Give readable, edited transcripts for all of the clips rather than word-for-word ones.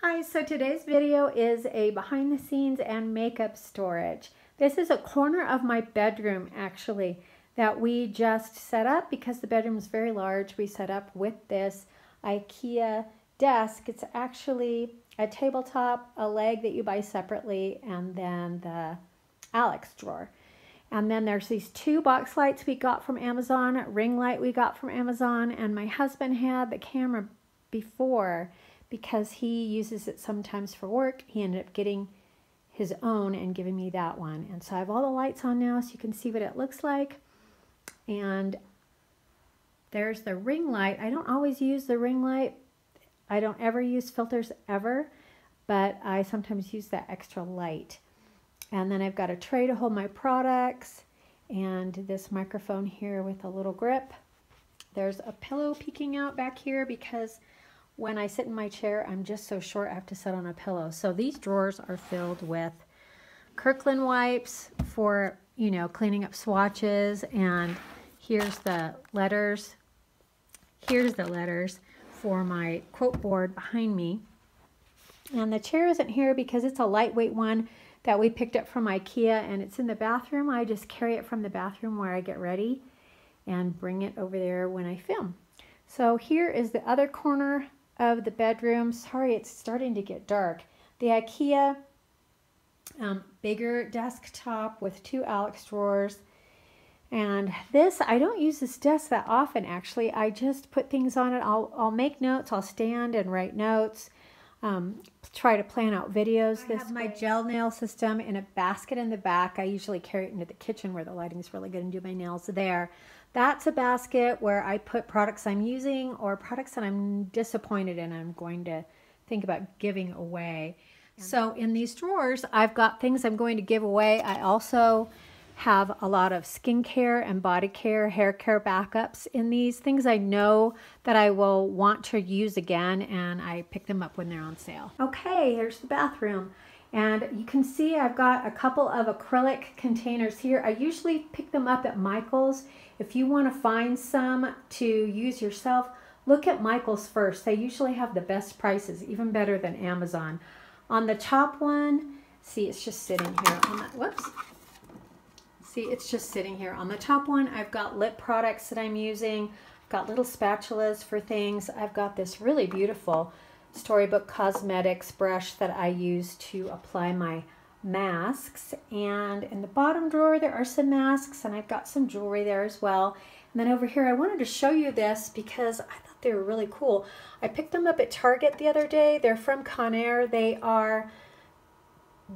Hi, so today's video is a behind the scenes and makeup storage. This is a corner of my bedroom actually that we just set up because the bedroom is very large. We set up with this IKEA desk. It's actually a tabletop, a leg that you buy separately, and then the Alex drawer. And then there's these two box lights we got from Amazon, ring light we got from Amazon, and my husband had the camera before because he uses it sometimes for work. He ended up getting his own and giving me that one. And so I have all the lights on now so you can see what it looks like. And there's the ring light. I don't always use the ring light. I don't ever use filters ever, but I sometimes use that extra light. And then I've got a tray to hold my products and this microphone here with a little grip. There's a pillow peeking out back here because when I sit in my chair, I'm just so short I have to sit on a pillow. So these drawers are filled with Kirkland wipes for, you know, cleaning up swatches. And here's the letters. Here's the letters for my quote board behind me. And the chair isn't here because it's a lightweight one that we picked up from IKEA, and it's in the bathroom. I just carry it from the bathroom where I get ready and bring it over there when I film. So here is the other corner of the bedroom. Sorry, it's starting to get dark. The IKEA bigger desktop with two Alex drawers. And this, I don't use this desk that often actually. I just put things on it. I'll make notes, I'll stand and write notes. Try to plan out videos. I have my gel nail system in a basket in the back. I usually carry it into the kitchen where the lighting is really good and do my nails there. That's a basket where I put products I'm using or products that I'm disappointed in I'm going to think about giving away. So in these drawers, I've got things I'm going to give away. I also have a lot of skincare and body care, hair care backups in these things I know that I will want to use again, and I pick them up when they're on sale. Okay, here's the bathroom. And you can see I've got a couple of acrylic containers here. I usually pick them up at Michael's. If you want to find some to use yourself, look at Michael's first. They usually have the best prices, even better than Amazon. On the top one, see, it's just sitting here on that, whoops. See, it's just sitting here. On the top one, I've got lip products that I'm using. I've got little spatulas for things. I've got this really beautiful Storybook Cosmetics brush that I use to apply my masks. And in the bottom drawer, there are some masks, and I've got some jewelry there as well. And then over here, I wanted to show you this because I thought they were really cool. I picked them up at Target the other day. They're from Conair. They are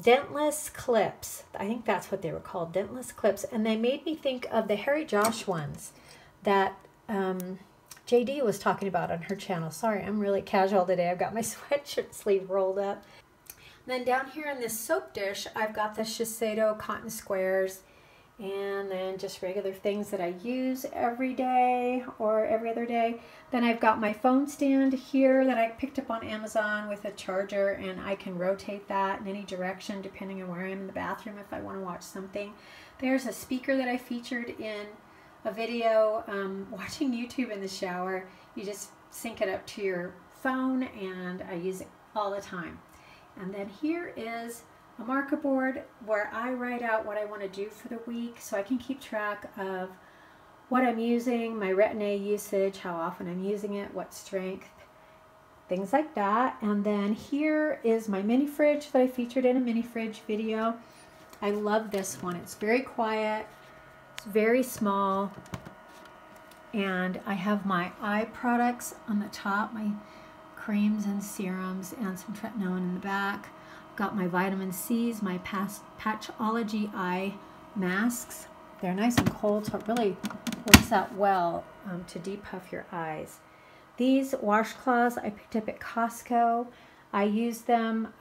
dentless clips. I think that's what they were called, dentless clips. And they made me think of the Harry Josh ones that JD was talking about on her channel. Sorry, I'm really casual today. I've got my sweatshirt sleeve rolled up. And then down here in this soap dish, I've got the Shiseido cotton squares, and then just regular things that I use every day or every other day. Then I've got my phone stand here that I picked up on Amazon with a charger, and I can rotate that in any direction depending on where I am in the bathroom if I want to watch something. There's a speaker that I featured in a video watching YouTube in the shower. You just sync it up to your phone, and I use it all the time. And then here is a marker board where I write out what I want to do for the week so I can keep track of what I'm using, my Retin-A usage, how often I'm using it, what strength, things like that. And then here is my mini fridge that I featured in a mini fridge video. I love this one. It's very quiet, it's very small, and I have my eye products on the top, my creams and serums, and some tretinoin in the back. Got my vitamin C's, my Patchology eye masks. They're nice and cold, so it really works out well to depuff your eyes. These washcloths I picked up at Costco. I use them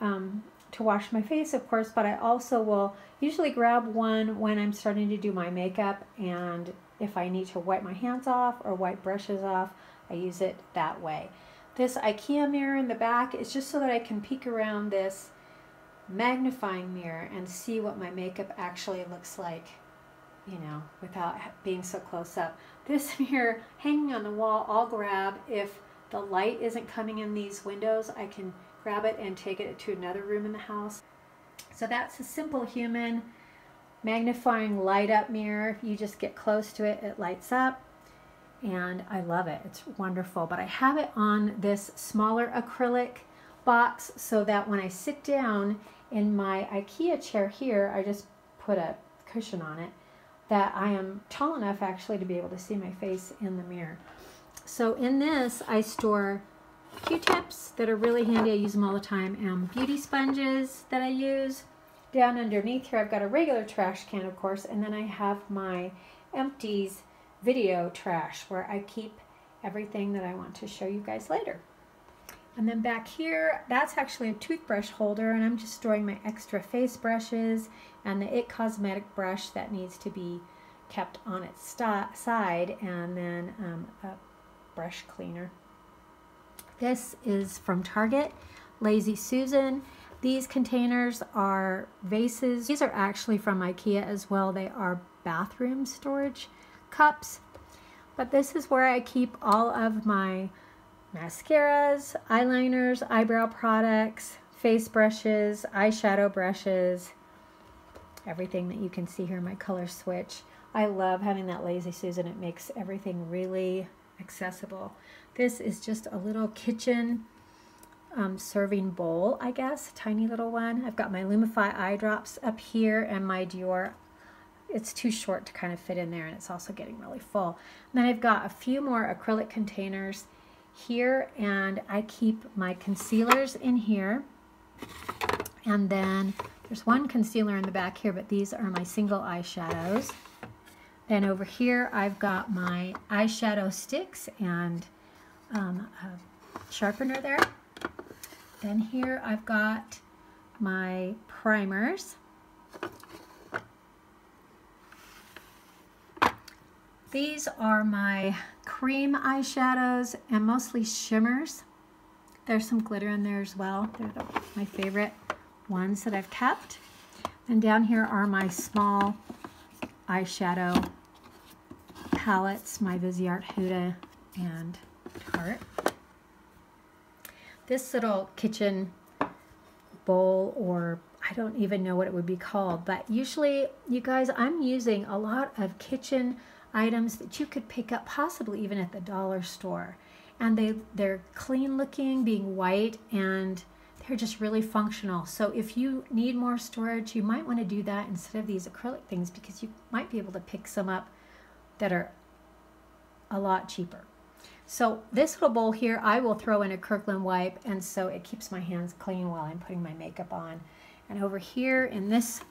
to wash my face, of course, but I also will usually grab one when I'm starting to do my makeup, and if I need to wipe my hands off or wipe brushes off, I use it that way. This IKEA mirror in the back is just so that I can peek around this magnifying mirror and see what my makeup actually looks like, you know, without being so close up. This mirror hanging on the wall, I'll grab if the light isn't coming in these windows. I can grab it and take it to another room in the house. So that's a simple human magnifying light up mirror. You just get close to it, it lights up, and I love it. It's wonderful. But I have it on this smaller acrylic box so that when I sit down in my IKEA chair here, I just put a cushion on it, that I am tall enough actually to be able to see my face in the mirror. So in this I store Q-tips that are really handy. I use them all the time, and beauty sponges that I use. Down underneath here I've got a regular trash can, of course, and then I have my empties video trash where I keep everything that I want to show you guys later. And then back here, that's actually a toothbrush holder, and I'm just storing my extra face brushes and the IT Cosmetic brush that needs to be kept on its side, and then a brush cleaner. This is from Target, Lazy Susan. These containers are vases. These are actually from IKEA as well. They are bathroom storage cups. But this is where I keep all of my mascaras, eyeliners, eyebrow products, face brushes, eyeshadow brushes, everything that you can see here, my color switch. I love having that Lazy Susan. It makes everything really accessible. This is just a little kitchen serving bowl, I guess, a tiny little one. I've got my Lumify eye drops up here and my Dior. It's too short to kind of fit in there, and it's also getting really full. And then I've got a few more acrylic containers here, and I keep my concealers in here. And then there's one concealer in the back here, but these are my single eyeshadows. Then over here I've got my eyeshadow sticks and a sharpener there. Then here I've got my primers. These are my cream eyeshadows and mostly shimmers. There's some glitter in there as well. They're my favorite ones that I've kept. And down here are my small eyeshadow palettes, my Viseart Huda and Tarte. This little kitchen bowl, or I don't even know what it would be called, but usually, you guys, I'm using a lot of kitchen items that you could pick up possibly even at the dollar store. And they're clean looking, being white, and they're just really functional. So if you need more storage, you might want to do that instead of these acrylic things, because you might be able to pick some up that are a lot cheaper. So this little bowl here, I will throw in a Kirkland wipe, and so it keeps my hands clean while I'm putting my makeup on. And over here in this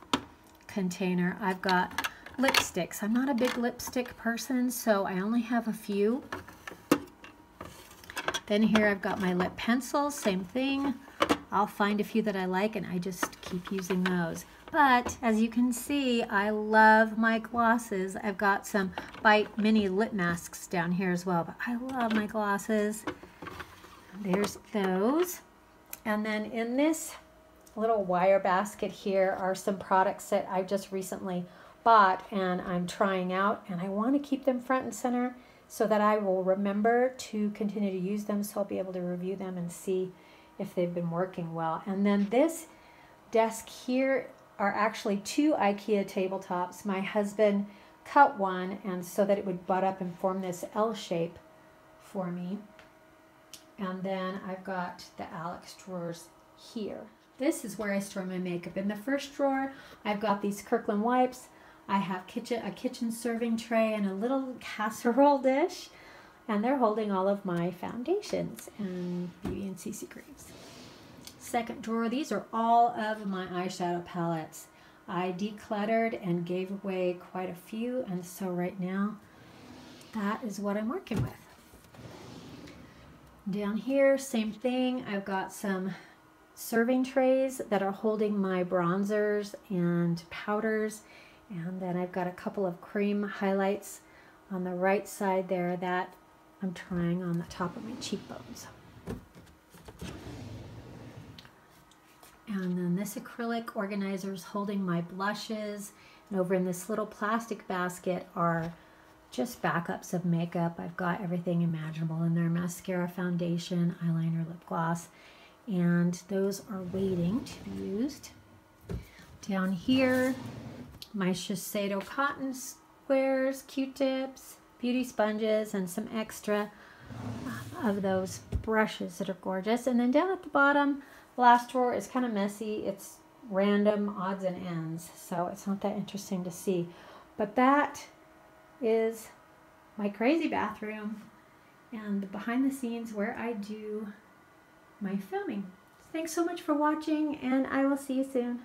container, I've got lipsticks. I'm not a big lipstick person, so I only have a few. Then here I've got my lip pencils, same thing. I'll find a few that I like, and I just keep using those. But as you can see, I love my glosses. I've got some Bite mini lip masks down here as well, but I love my glosses. There's those. And then in this little wire basket here are some products that I just recently bought and I'm trying out, and I want to keep them front and center so that I will remember to continue to use them, so I'll be able to review them and see if they've been working well. And then this desk here are actually two IKEA tabletops. My husband cut one, and so that it would butt up and form this L shape for me. And then I've got the Alex drawers here. This is where I store my makeup. In the first drawer, I've got these Kirkland wipes. I have a kitchen serving tray and a little casserole dish, and they're holding all of my foundations and BB and CC creams. Second drawer, these are all of my eyeshadow palettes. I decluttered and gave away quite a few, and so right now that is what I'm working with. Down here, same thing. I've got some serving trays that are holding my bronzers and powders, and then I've got a couple of cream highlights on the right side there that I'm trying on the top of my cheekbones. And then this acrylic organizer is holding my blushes, and over in this little plastic basket are just backups of makeup. I've got everything imaginable in there: mascara, foundation, eyeliner, lip gloss. and those are waiting to be used. Down here, my Shiseido cotton squares, Q-tips, beauty sponges, and some extra of those brushes that are gorgeous. And then down at the bottom, last drawer is kind of messy. It's random odds and ends, so it's not that interesting to see. But that is my crazy bathroom and the behind the scenes where I do my filming. Thanks so much for watching, and I will see you soon.